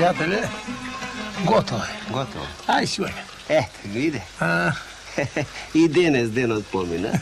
пријателе, готово е. Готово. Ај си ојме. Ето го иде. И денес денот помина.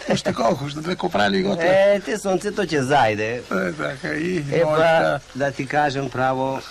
Уште колку, што две копрали готово. Те сонцето ќе зајде. Така и Епа, да ти кажем право,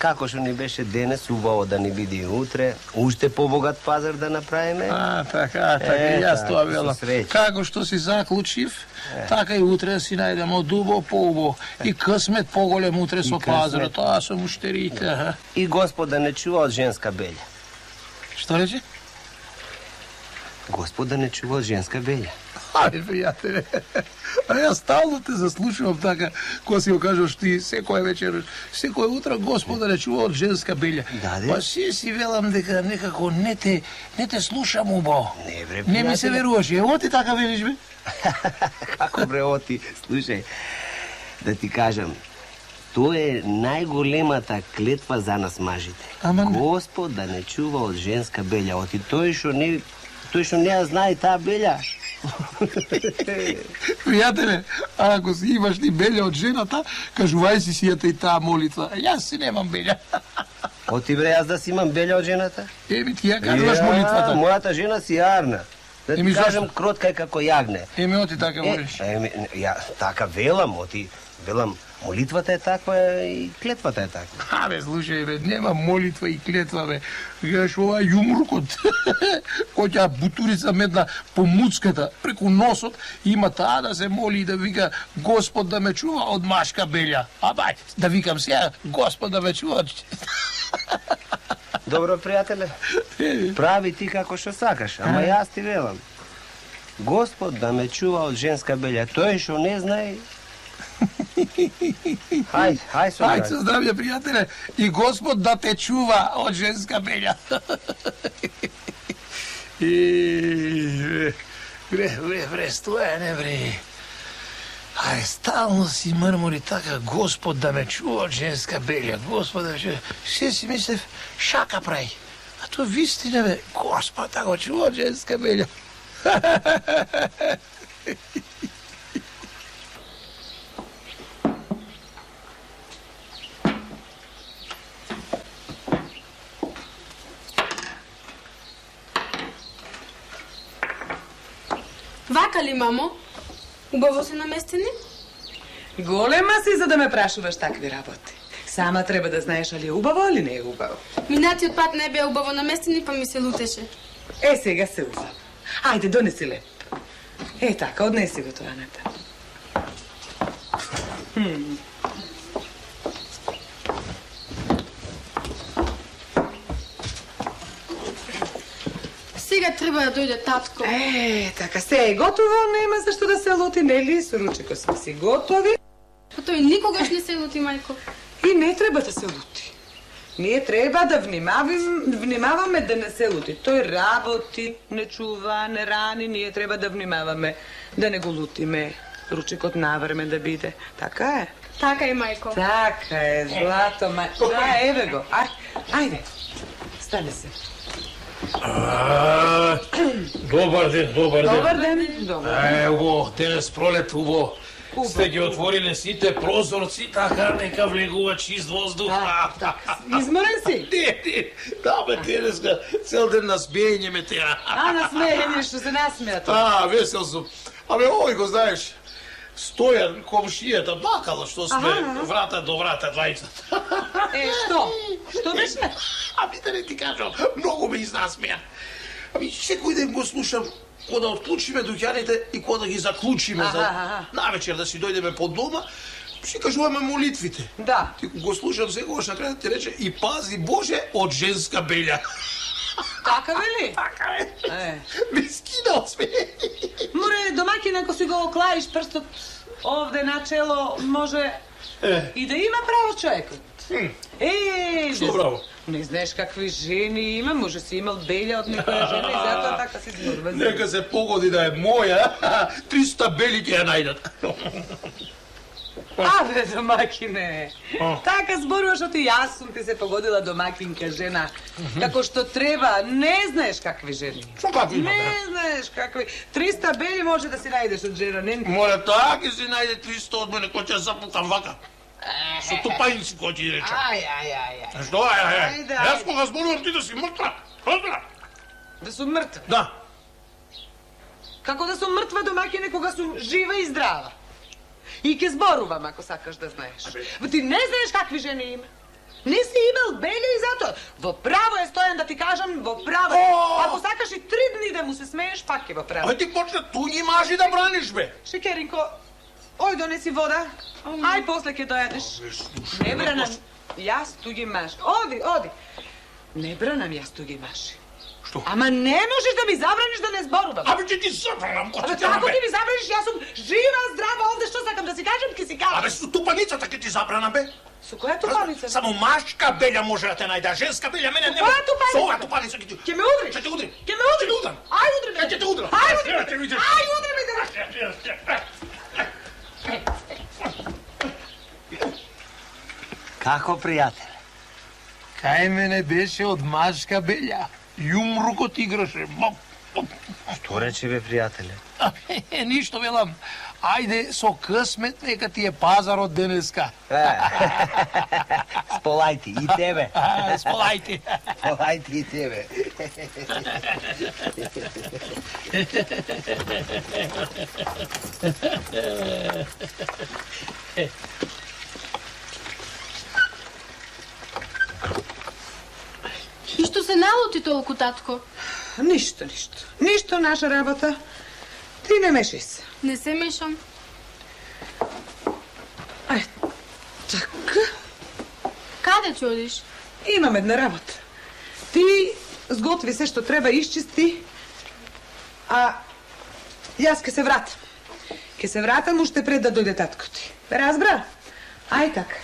како што ни беше денес, убаво да ни биде и утре, уште побогат пазар да направиме. Така, и јас тоа велам. Како што си заклучив, така и утре си најдемо дубо поубо и късмет поголем утре со пазарот. Тоа со муштерите. И Господ да не чува од женска белја. Што рече? Господ да не чува од женска белја. Ајде, пријателе, а јас стално те заслушувам така, кога си го кажеш ти секоја вечер, секоја утро Господ да не чува од женска белја. Па си велам дека некако не те слушам убаво. Не, бре, не ми се веруваш. Ево ти така велиш, бе? Како бре, оти, слушај, да ти кажам, тоа е најголемата клетва за нас мажите. Господ да не чува од женска белја, оти тој што не ја знае таа белја. Пријателе, ако си имаш ни белја од жената, кажувај си сијата и таа молитва. Јас си немам белја. Оти бре, јас да си имам белја од жената? Еми, ти ја кажуваш молитвата. Мојата жена си јарна. Да ти кажам, кротка е како јагне. Еми, оти така говориш. Ја така велам, оти велам, молитвата е таква и клетвата е таква. Абе, слушај, бе, нема молитва и клетва, бе. Гледаш ова јумрукот, кој ќе бутурица медна по муцката, преку носот, има таа да се моли и да вика Господ да ме чува од машка белја. Абај, да викам сега, Господ да ме чува од... Добро, пријателе, прави ти како што сакаш, ама јас ти велам. Господ да ме чува од женска белја, тој што не знае. Хај со здравје, пријателе, и Господ да те чува од женска белја. Бре, стојане, бре. Ај, стално си мрмори така, Господ да ме чува од женска белја, Господ да ме чува. Се си мислев, шака прави. А тоа вистина, бе, Господ да го чува од женска белја. Вака ли, мамо? Убаво се наместени? Голема си за да ме прашуваш такви работи. Сама треба да знаеш али е убаво или не е убаво. Минатиот пат не беа убаво наместени, па ми се лутеше. Сега се убаво. Ајде, донеси леп. Така, однеси го тоа натаму. Сега треба да дојде татко. Така, се е готово, нема зашто да се лути, нели? Со ручеко сме си готови. Па тој никогаш не се лути, мајко. И не треба да се лути. Ние треба да внимаваме да не се лути. Тој работи, не чува, не рани, ние треба да внимаваме да не го лутиме. Ручекот навреме да биде. Така е? Така е, мајко. Така е, злато, мајко. Да, еве го. Ајде, стане се. Добар ден. Добар ден. Ево, денес пролет убаво. Сте ги отвориле сите прозорци, така нека влегува чист воздух. Изморен си? Не, да бе, денеска цел ден насмејање ме теа. Насмејање, што се насмејат. Весел сум. Абе, овој го знаеш, Стојан, комшијата, бакала што сме врата до врата двајца. Што? Што беше? Да не ти кажам, многу ме изнасмеа. Секој ден го слушам кога да отклучиме дуќаните и кога да ги заклучиме за навечер да си дојдеме по дома, си кажуваме молитвите. Да. Ти го слушам секогаш на крајот ти рече и пази Боже од женска белја. Така вели? Така е. Ме скинал сме. Море, домакин, ако си го оклаиш прстот овде на чело, може и да има право човекот. Што браво? Не знаеш какви жени има, може си имал белја од некоја жена и затоа така си зборува. Нека се погоди да е моја, 300 бели ќе ја најдат. Абе, домакине, така зборуваш, оти јас сум ти се погодила домакинка жена, како што треба, не знаеш какви жени. Што какви има? Не знаеш какви, 300 бели може да си најдеш од жена, не? Моля, така ќе си најде 300 од мене, кој ќе запукам вака. Со тупаници кој ти рече. Ај. Што, Ајде, Јас кога зборувам ти да си мртва. Разбра? Да сум мртва. Да. Како да сум мртва домаќине кога сум жива и здрава. И ќе зборувам ако сакаш да знаеш. Ти не знаеш какви жени има. Не си имал беле и затоа. Во право е стоен да ти кажам, во право. Ако сакаш и 3 дни да му се смееш, пак е во право. Ај ти почна туѓи мажи да браниш, бе. Шекеринко, ој донеси вода. Ај после ќе дојадеш. Не бранам јас туѓи мажи. Оди. Не бранам јас туѓи мажи. Што? Ама не можеш да ми забраниш да не зборувам. Абе ќе ти забранам, Абе кој како ти ми забраниш? Јас сум жива, здрава овде, што сакам да си кажам, ќе си кажам. Абе со тупаницата ќе ти забранам, бе. Со која тупаница? Само машка белја може да те најде, женска белја мене не. Која тупаница? Со оваа тупаница ќе ти. Ќе ме удриш? Ќе те удрим. Ќе ме удриш? Ќе те удрам. Ај удри ме. Ќе те удрам. Ај удри ме. Ќе видиш. Ај удри ме. Како, пријател? Кај мене беше од машка белја. Јумрукот играше. Што рече, бе, пријателе? Ништо, велам. Ајде со късмет нека ти е пазарот денеска. Сполајти и тебе. Сполајте. Сполајти и тебе. И што се налути толку, татко? Ништо. Ништо наша работа. Ти не мешај се. Не се мешам. Ај, така. Каде ќе одиш? Имам една работа. Ти сготви се што треба, исчисти, а јас ке се вратам. Ке се вратам уште пред да дојде татко ти. Разбра? Ај така.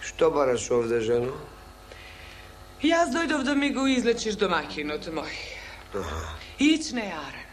Што бараш овде, жено? Јас дојдов да ми го излечиш домакинот мој. Иќ не јарен.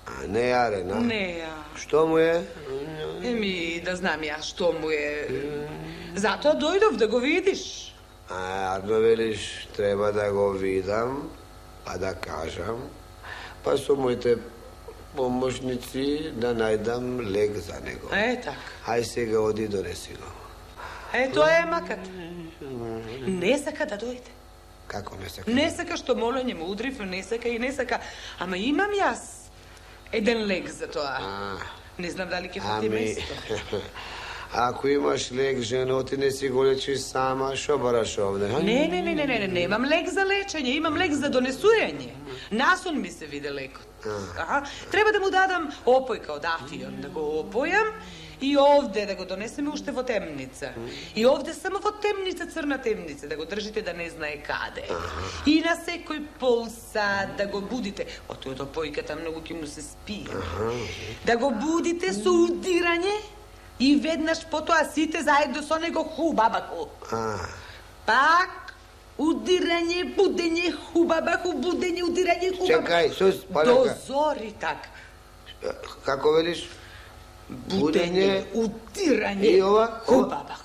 А, не јарен, а? Не ја. Што му е? Еми, да знам ја што му е. Затоа дојдов да го видиш. А, јадно велиш, треба да го видам, па да кажам, па со моите помошници да најдам лек за него. Так. Ај сега оди донеси го. Тоа е макат. Не сака да дојде. Како не сака? Не сака што молење му удрив, не сака и не сака. Ама имам јас еден лек за тоа. Не знам дали ќе фати место. Ако имаш лек, жено, ти не си го лечиш сама, шо бараш овде? Не, немам лек за лечење, имам лек за донесување. Насон ми се виде лекот. Треба да му дадам опојка од афион, да го опојам и овде да го донесеме уште во темница. И овде само во темница, црна темница, да го држите да не знае каде. И на секој пол сат да го будите. Од опојката многу ќе му се спие. Да го будите со удирање и веднаш потоа сите заедно со него хубабаку. Пак удирање, будење, хубабаку, будење, удирање, хубабаку. Чекај, сус, до зори так. Како велиш? Будење, удирање, и ова? хубабаку.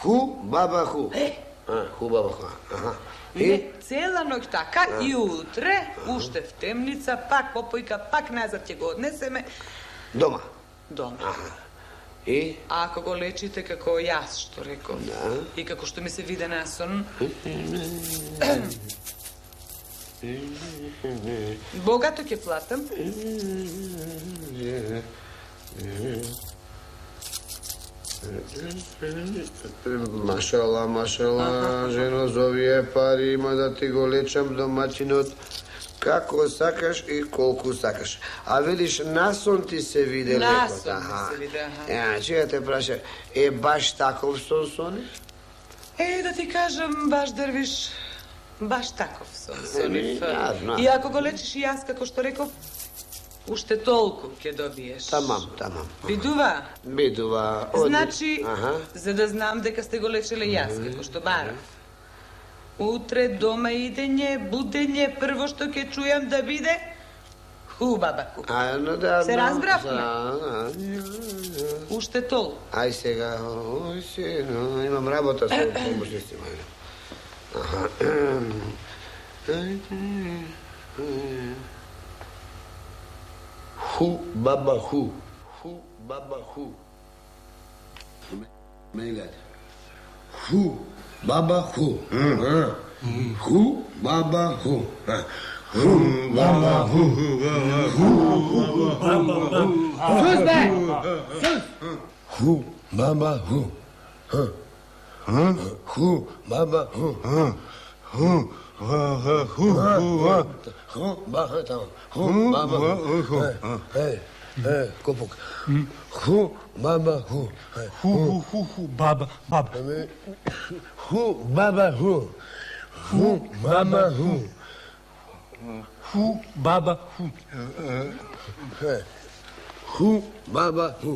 Хубабаку. Хубабаку. И цела ноќ така и утре, уште в темница, пак опојка, пак назад ќе го однесеме. Дома? Дома. И? Ако го лечите како јас што реков. И како што ми се виде на сон. Богато ќе платам. Машала, жено, за овие пари има да ти го лечам домачинот како сакаш и колку сакаш. А велиш, насон ти се виде лекот. Насон ми се виде, Че те праша, баш таков сон сони? Да ти кажам, баш дрвиш, баш таков сон сонив. И ако го лечиш и јас, како што реков, уште толку ќе добиеш. Тамам. Бидува? Бидува. Значи, за да знам дека сте го лечеле јас, како што барав. Утре дома идење, будење, прво што ќе чујам да биде хубабаку. Се разбравме? Уште толку. Ај сега, имам работа со помошници. Хубабаху. Хубабаху. Мене гледа. Хубабаху. Хубабаху. Хубабаху. Сус бе! Сус! Хубабаху. Хубабаху. Kopuk. Baba hu. Baba. Baba hu. Baba hu. Baba. Baba hu.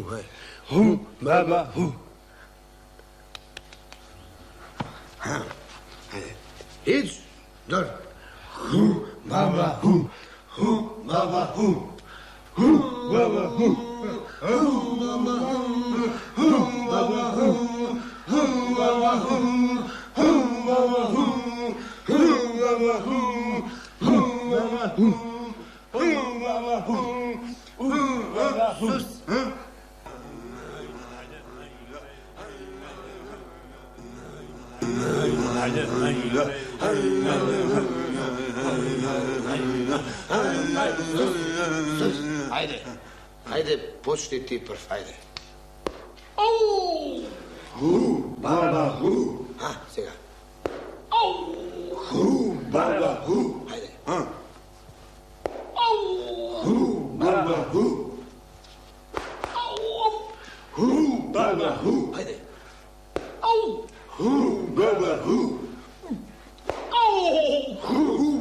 Baba hu. Hiç. Dur. Baba hu. Baba hu. Baba hu. Baba hu. Baba hu. Baba hu. Baba hu. Baba hu. Baba hu. Baba hu. Baba hu. Ajde, počni ti prv, ajde. Baba hu. Сега. Baba hu. Ajde. Baba hu. Baba hu. Ajde. Baba hu.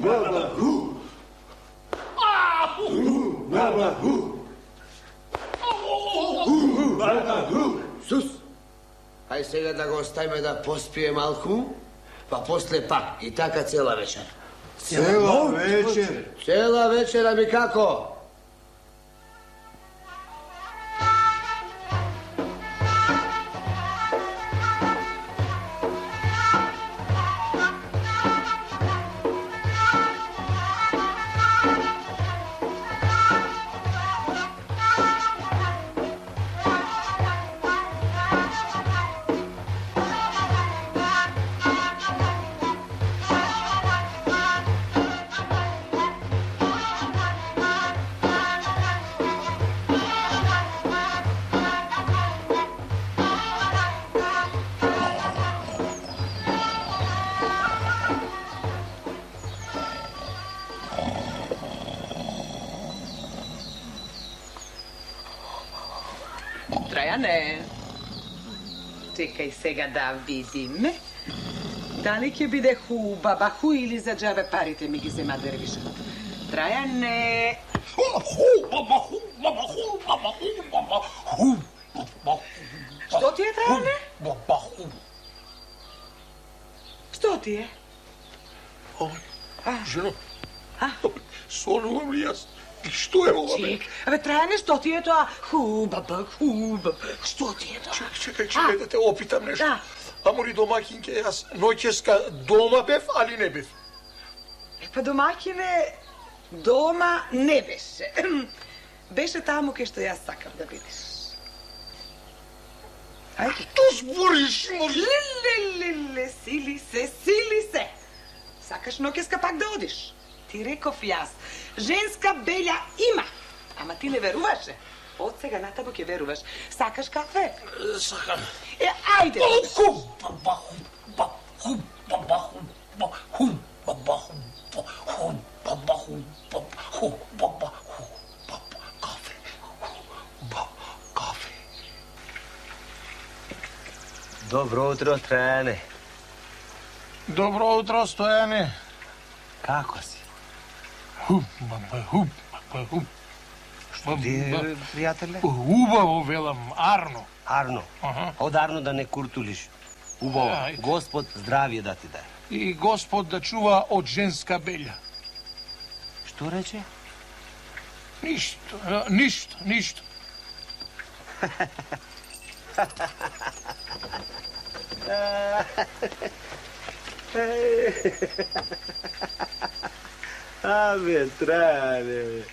Baba hu. Baba hu. Baba hu. Sus. Aj Ај сега да го оставиме да поспие малку, па после пак. И така цела вечер. Цела вечер? Цела вечер, ами како? Траяне, чекај сега да видиме. Дали ќе биде бабаху или за џабе парите ми ги зема дервишот. Траяне. Што ти е, Траяне? Што ти е? Жено, сонувам ли јас? Што е ова? Чек, Траяне, што ти е тоа? Хубабак. Што ти е тоа? Чекај да те опитам нешто. Да. Амори домакинке, јас ноќеска дома бев, али не бев. Па домакине, дома не беше. Беше таму кај што јас сакам да бидеш. Ајде. Што збориш, мори? Леле, сили се. Сакаш ноќеска пак да одиш? Ти реков јас, женска белја има, ама ти не веруваше. Од сега натаму ќе веруваш. Сакаш кафе? Сакам. Ајде. Кафе. Добро утро, Траяне. Добро утро, Стојане. Како си? Хуб. Што ти е, пријателе? Убаво, велам, Арно. Арно. Од Арно да не куртулиш. Убаво. Ајде. Господ здравје да ти даде. И Господ да чува од женска белја. Што рече? Ништо. Абе, Траяне.